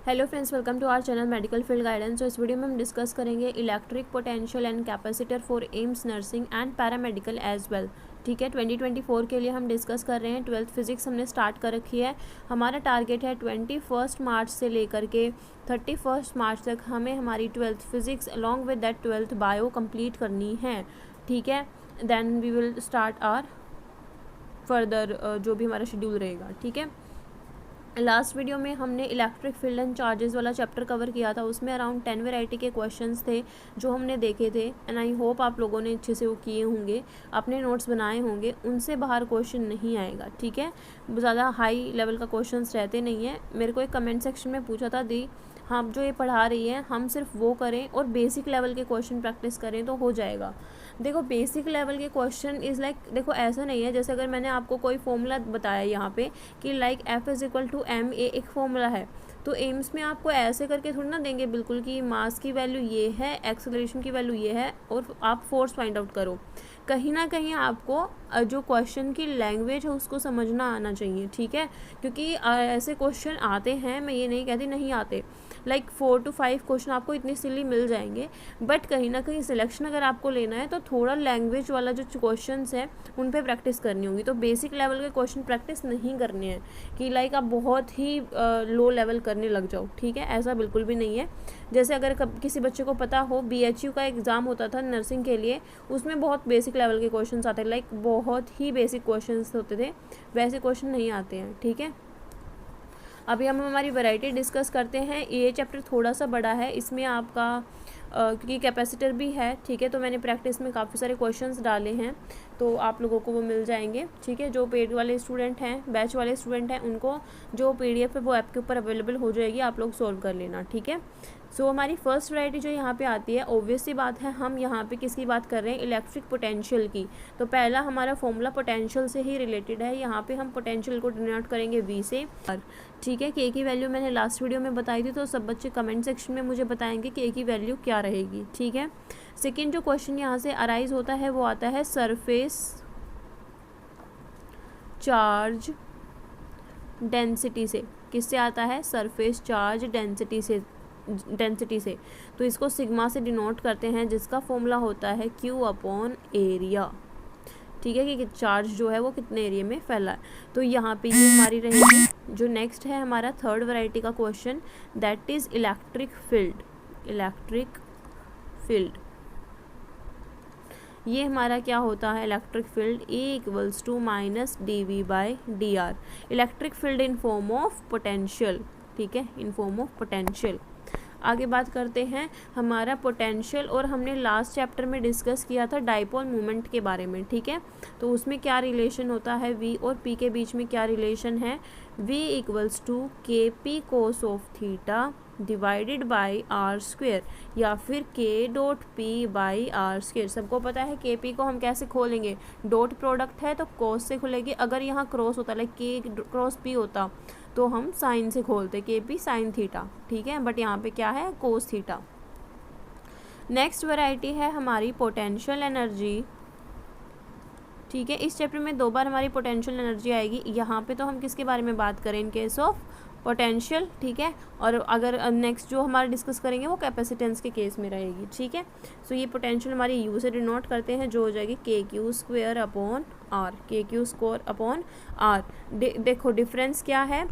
Hello friends, welcome to our channel medical field guidance. तो इस video में हम डिस्कस करेंगे electric potential and capacitor for AIIMS nursing and paramedical as well. ठीक है, 2024 के लिए हम डिस्कस कर रहे हैं। 12th फिजिक्स हमने स्टार्ट कर रखी है। हमारा टारगेट है 21 मार्च से लेकर के 31 मार्च तक हमें हमारी 12th physics along with that 12th bio complete करनी है। ठीक है, then we will start our further जो भी हमारा शेड्यूल रहेगा। ठीक है, लास्ट वीडियो में हमने इलेक्ट्रिक फील्ड एंड चार्जेस वाला चैप्टर कवर किया था। उसमें अराउंड 10 वैरायटी के क्वेश्चंस थे जो हमने देखे थे एंड आई होप आप लोगों ने अच्छे से वो किए होंगे, अपने नोट्स बनाए होंगे। उनसे बाहर क्वेश्चन नहीं आएगा। ठीक है, ज़्यादा हाई लेवल का क्वेश्चंस रहते नहीं है। मेरे को एक कमेंट सेक्शन में पूछा था दी हम जो ये पढ़ा रही है हम सिर्फ वो करें और बेसिक लेवल के क्वेश्चन प्रैक्टिस करें तो हो जाएगा। देखो, बेसिक लेवल के क्वेश्चन इज़ लाइक, देखो ऐसा नहीं है जैसे अगर मैंने आपको कोई फॉर्मूला बताया यहाँ पे कि लाइक F=ma एक फॉर्मूला है, तो एम्स में आपको ऐसे करके थोड़ी ना देंगे बिल्कुल कि मास की वैल्यू ये है, एक्सेलरेशन की वैल्यू ये है और आप फोर्स फाइंड आउट करो। कहीं ना कहीं आपको जो क्वेश्चन की लैंग्वेज है उसको समझना आना चाहिए। ठीक है, क्योंकि ऐसे क्वेश्चन आते हैं, मैं ये नहीं कहती नहीं आते, लाइक 4 to 5 क्वेश्चन आपको इतनी सिली मिल जाएंगे, बट कहीं ना कहीं सिलेक्शन अगर आपको लेना है तो थोड़ा लैंग्वेज वाला जो क्वेश्चंस है उन पे प्रैक्टिस करनी होगी। तो बेसिक लेवल के क्वेश्चन प्रैक्टिस नहीं करने हैं कि लाइक आप बहुत ही लो लेवल करने लग जाओ। ठीक है, ऐसा बिल्कुल भी नहीं है। जैसे अगर किसी बच्चे को पता हो BHU का एग्ज़ाम होता था नर्सिंग के लिए, उसमें बहुत बेसिक लेवल के क्वेश्चन आते हैं, लाइक बहुत ही बेसिक क्वेश्चन होते थे, वैसे क्वेश्चन नहीं आते हैं। ठीक है, अभी हम हमारी वैरायटी डिस्कस करते हैं। ये चैप्टर थोड़ा सा बड़ा है, इसमें आपका क्योंकि कैपेसिटर भी है। ठीक है, तो मैंने प्रैक्टिस में काफ़ी सारे क्वेश्चंस डाले हैं, तो आप लोगों को वो मिल जाएंगे। ठीक है, जो पेड वाले स्टूडेंट हैं, बैच वाले स्टूडेंट हैं, उनको जो PDF है वो ऐप के ऊपर अवेलेबल हो जाएगी, आप लोग सॉल्व कर लेना। ठीक है, सो हमारी फर्स्ट वैरायटी जो यहाँ पे आती है, ऑब्वियस सी बात है हम यहाँ पे किसकी बात कर रहे हैं, इलेक्ट्रिक पोटेंशियल की। तो पहला हमारा फॉर्मूला पोटेंशियल से ही रिलेटेड है। यहाँ पे हम पोटेंशियल को डिनोट करेंगे V से। ठीक है, K की वैल्यू मैंने लास्ट वीडियो में बताई थी, तो सब बच्चे कमेंट सेक्शन में मुझे बताएंगे K की वैल्यू क्या रहेगी। ठीक है, सेकेंड जो क्वेश्चन यहाँ से अराइज होता है वो आता है सरफेस चार्ज डेंसिटी से। किससे आता है? सरफेस चार्ज डेंसिटी से। तो इसको सिग्मा से डिनोट करते हैं, जिसका फॉर्मूला होता है Q/एरिया। ठीक है, कि चार्ज जो है वो कितने एरिया में फैला है। तो यहाँ पे ये हमारी रहेगी। जो नेक्स्ट है हमारा थर्ड वैरायटी का question, that is electric field. ये हमारा क्या होता है? Electric field E = -dV/dr। Electric field in form of potential. ठीक है, इन फॉर्म ऑफ पोटेंशियल। आगे बात करते हैं हमारा पोटेंशियल, और हमने लास्ट चैप्टर में डिस्कस किया था डाइपोल मोमेंट के बारे में। ठीक है, तो उसमें क्या रिलेशन होता है, V और P के बीच में क्या रिलेशन है? V = KP cos of theta divided by r², या फिर K.P/r²। सबको पता है KP को हम कैसे खोलेंगे, डॉट प्रोडक्ट है तो cos से खुलेगी। अगर यहाँ क्रॉस होता, लाइक K×P होता, तो हम साइन से खोलते, KP sin थीटा। ठीक है, बट यहाँ पे क्या है? cos theta. नेक्स्ट वैरायटी है हमारी पोटेंशियल एनर्जी। ठीक है, इस चैप्टर में 2 बार हमारी पोटेंशियल एनर्जी आएगी। यहाँ पे तो हम किसके बारे में बात करें? In case of potential. ठीक है, और अगर नेक्स्ट जो हमारा डिस्कस करेंगे वो कैपेसिटेंस के केस में रहेगी। ठीक है, सो ये पोटेंशियल हमारी U से डिनोट करते हैं, जो हो जाएगी KQ²/R। KQ²/R। देखो डिफरेंस क्या है।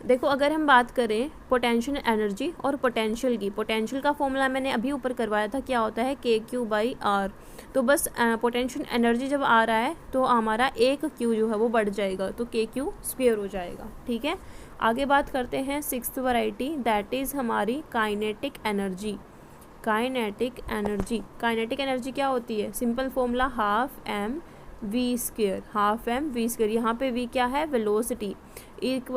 देखो, अगर हम बात करें पोटेंशियल एनर्जी और पोटेंशियल की, पोटेंशियल का फॉर्मूला मैंने अभी ऊपर करवाया था, क्या होता है? KQ/R। तो बस पोटेंशियल एनर्जी जब आ रहा है तो हमारा एक Q जो है वो बढ़ जाएगा, तो KQ² हो जाएगा। ठीक है, आगे बात करते हैं सिक्स्थ वैरायटी, दैट इज़ हमारी काइनेटिक एनर्जी। काइनेटिक एनर्जी क्या होती है? Simple formula 12mv²। यहाँ पे V क्या है? Velocity =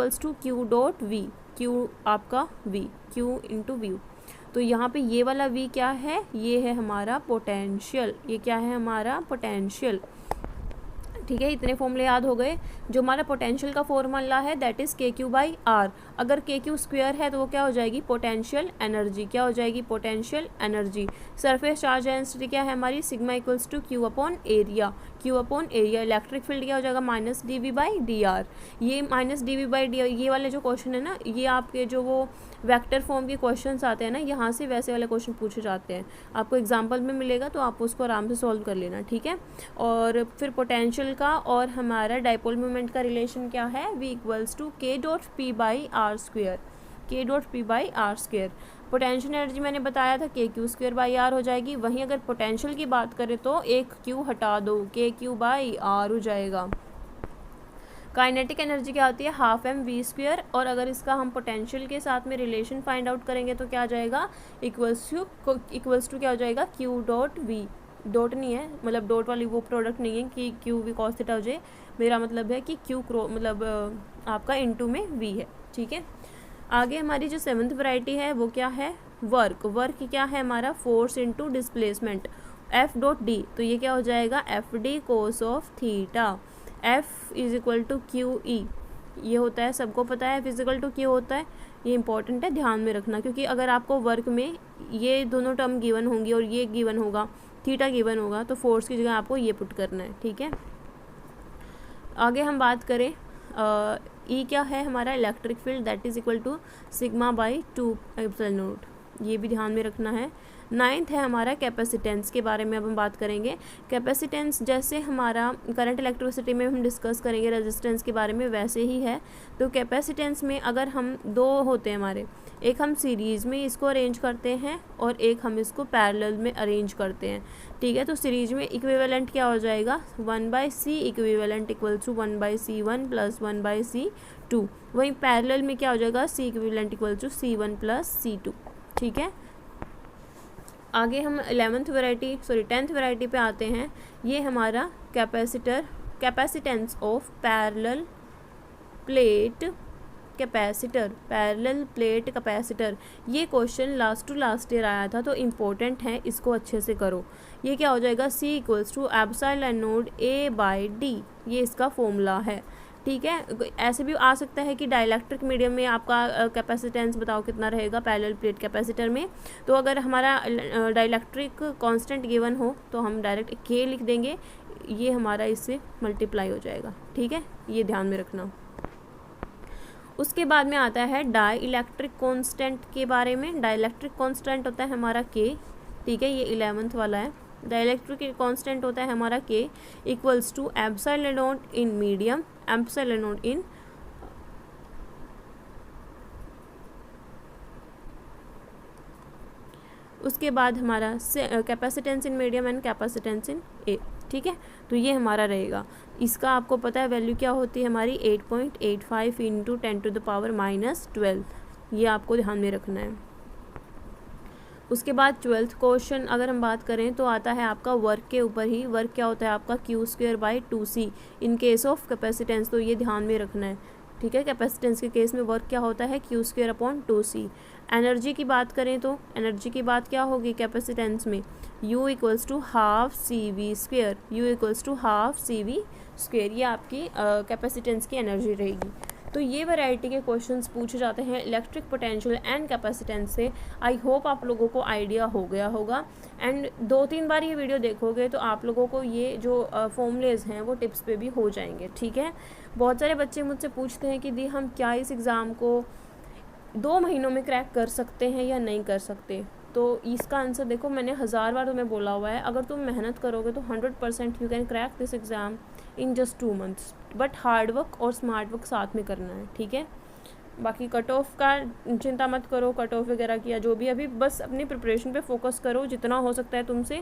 Q.V। Q आपका V, Q × V। तो यहाँ पे ये वाला V क्या है? ये है हमारा पोटेंशियल। ये क्या है? हमारा पोटेंशियल। ठीक है, इतने फॉर्मूले याद हो गए। जो हमारा पोटेंशियल का फॉर्मूला है दैट इज़ KQ/R। अगर KQ स्क्वायर है तो वो क्या हो जाएगी, पोटेंशियल एनर्जी। क्या हो जाएगी, potential energy. Surface charge density क्या है हमारी, sigma equals to Q upon area. Q upon area. Electric field क्या हो जाएगा, -dV/dr। ये -dV/dr ये वाले जो क्वेश्चन है ना, ये आपके जो वो वेक्टर फॉर्म के क्वेश्चंस आते हैं ना, यहाँ से वैसे वाले क्वेश्चन पूछे जाते हैं। आपको एग्जाम्पल में मिलेगा तो आप उसको आराम से सॉल्व कर लेना, ठीक है। और फिर पोटेंशियल का और हमारा डाइपोल मोमेंट का रिलेशन क्या है, V equals to K.P/r²। K.P/r²। Potential energy मैंने बताया था KQ²/R हो जाएगी। वहीं अगर पोटेंशियल की बात करें तो एक Q हटा दो, KQ/R हो जाएगा। काइनेटिक एनर्जी क्या होती है, ½ mv²। और अगर इसका हम पोटेंशियल के साथ में रिलेशन फाइंड आउट करेंगे तो क्या आ जाएगा, इक्वल्स टू क्या हो जाएगा, Q.V। डॉट नहीं है, मतलब डॉट वाली वो प्रोडक्ट नहीं है कि QV cos थीटा हो जाए। मेरा मतलब है कि Q मतलब आपका इनटू में V है, ठीक है। आगे हमारी जो 7th वैरायटी है वो क्या है, वर्क। वर्क क्या है हमारा, फोर्स इनटू डिस्प्लेसमेंट, F.D। तो ये क्या हो जाएगा, FD cos of theta. F is equal to QE। ये होता है, सबको पता है फिजिकल टू Q होता है। ये इंपॉर्टेंट है, ध्यान में रखना, क्योंकि अगर आपको वर्क में ये दोनों टर्म गिवन होंगी और ये गिवन होगा, थीटा गिवन होगा, तो फोर्स की जगह आपको ये पुट करना है, ठीक है। आगे हम बात करें E क्या है हमारा, electric field that is equal to σ/2 epsilon naught. ये भी ध्यान में रखना है। 9th है हमारा कैपेसिटेंस के बारे में अब हम बात करेंगे। कैपेसिटेंस जैसे हमारा करंट इलेक्ट्रिसिटी में हम डिस्कस करेंगे रेजिस्टेंस के बारे में, वैसे ही है। तो कैपेसिटेंस में अगर हम दो होते हैं हमारे, एक हम सीरीज़ में इसको अरेंज करते हैं और एक हम इसको पैरेलल में अरेंज करते हैं, ठीक है। तो सीरीज में इक्विवेलेंट क्या हो जाएगा, 1/c equivalent equal to 1/c1 plus 1/c2। वहीं पैरेलल में क्या हो जाएगा, c equivalent equal to c1 plus c2, ठीक है। आगे हम 10th वैरायटी पे आते हैं। ये हमारा capacitance of parallel plate capacitor. ये क्वेश्चन लास्ट ईयर आया था, तो इम्पोर्टेंट है, इसको अच्छे से करो। ये क्या हो जाएगा, C equals to epsilon naught A/D। ये इसका फॉर्मूला है, ठीक है। ऐसे भी आ सकता है कि डाइलेक्ट्रिक मीडियम में आपका कैपेसिटेंस बताओ कितना रहेगा पैरेलल प्लेट कैपेसिटर में। तो अगर हमारा डाइलेक्ट्रिक कांस्टेंट गिवन हो तो हम डायरेक्ट K लिख देंगे, ये हमारा इससे मल्टीप्लाई हो जाएगा, ठीक है। ये ध्यान में रखना। उसके बाद में आता है डाई इलेक्ट्रिक कांस्टेंट के बारे में। डाइलेक्ट्रिक कांस्टेंट होता है हमारा K, ठीक है, ये 11th वाला है। डाइलेक्ट्रिक कांस्टेंट होता है हमारा K equals to epsilon naught in medium, epsilon naught in उसके बाद हमारा capacitance in medium and capacitance in air, ठीक है। तो ये हमारा रहेगा। इसका आपको पता है वैल्यू क्या होती है हमारी 8.85 इंटू 10⁻⁻12। ये आपको ध्यान में रखना है। उसके बाद 12th क्वेश्चन अगर हम बात करें तो आता है आपका वर्क के ऊपर ही। वर्क क्या होता है आपका Q²/2C in case of capacitance, तो ये ध्यान में रखना है, ठीक है। कैपेसिटेंस के केस में वर्क क्या होता है Q²/2C। एनर्जी की बात करें तो एनर्जी की बात क्या होगी कैपेसिटेंस में, U इक्वल्स टू ½ CV²। ये आपकी कैपेसिटेंस की एनर्जी रहेगी। तो ये वैरायटी के क्वेश्चंस पूछे जाते हैं इलेक्ट्रिक पोटेंशियल एंड कैपेसिटेंस से। आई होप आप लोगों को आइडिया हो गया होगा, एंड 2-3 बार ये वीडियो देखोगे तो आप लोगों को ये जो फॉर्मूलेज हैं वो टिप्स पे भी हो जाएंगे, ठीक है। बहुत सारे बच्चे मुझसे पूछते हैं कि दी हम क्या इस एग्ज़ाम को 2 महीनों में क्रैक कर सकते हैं या नहीं कर सकते। तो इसका आंसर देखो, मैंने 1000 बार तुम्हें बोला हुआ है, अगर तुम मेहनत करोगे तो 100% you can crack this exam in just 2 months। But hard work और स्मार्ट वर्क साथ में करना है, ठीक है। बाकी कट ऑफ का चिंता मत करो, कट ऑफ वगैरह किया जो भी, अभी बस अपनी प्रिपरेशन पे फोकस करो जितना हो सकता है तुमसे।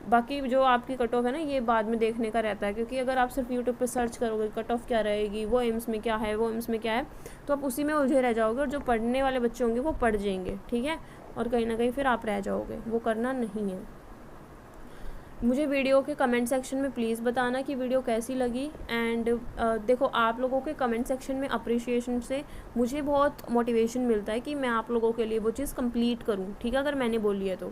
बाकी जो आपकी कट ऑफ है ना, ये बाद में देखने का रहता है, क्योंकि अगर आप सिर्फ यूट्यूब पे सर्च करोगे कट ऑफ क्या रहेगी, वो एम्स में क्या है, वो एम्स में क्या है, तो आप उसी में उलझे रह जाओगे, और जो पढ़ने वाले बच्चे होंगे वो पढ़ जाएंगे, ठीक है। और कहीं ना कहीं फिर आप रह जाओगे, वो करना नहीं है। मुझे वीडियो के कमेंट सेक्शन में प्लीज़ बताना कि वीडियो कैसी लगी। एंड देखो, आप लोगों के कमेंट सेक्शन में अप्रिशिएशन से मुझे बहुत मोटिवेशन मिलता है कि मैं आप लोगों के लिए वो चीज़ कंप्लीट करूं, ठीक है, अगर मैंने बोली है तो।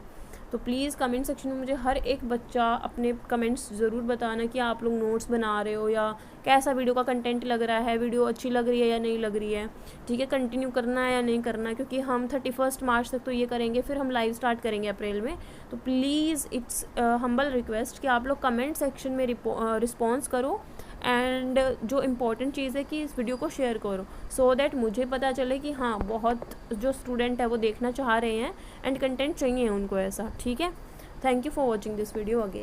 तो प्लीज़ कमेंट सेक्शन में मुझे हर एक बच्चा अपने कमेंट्स ज़रूर बताना कि आप लोग नोट्स बना रहे हो या कैसा वीडियो का कंटेंट लग रहा है, वीडियो अच्छी लग रही है या नहीं लग रही है, ठीक है, कंटिन्यू करना है या नहीं करना है, क्योंकि हम 31 मार्च तक तो ये करेंगे, फिर हम लाइव स्टार्ट करेंगे अप्रैल में। तो प्लीज़ इट्स हम्बल रिक्वेस्ट कि आप लोग कमेंट सेक्शन में रिस्पॉन्स करो एंड जो इम्पोर्टेंट चीज़ है कि इस वीडियो को शेयर करो, सो दैट मुझे पता चले कि हाँ बहुत जो स्टूडेंट है वो देखना चाह रहे हैं एंड कंटेंट चाहिए उनको ऐसा, ठीक है। Thank you for watching this video again.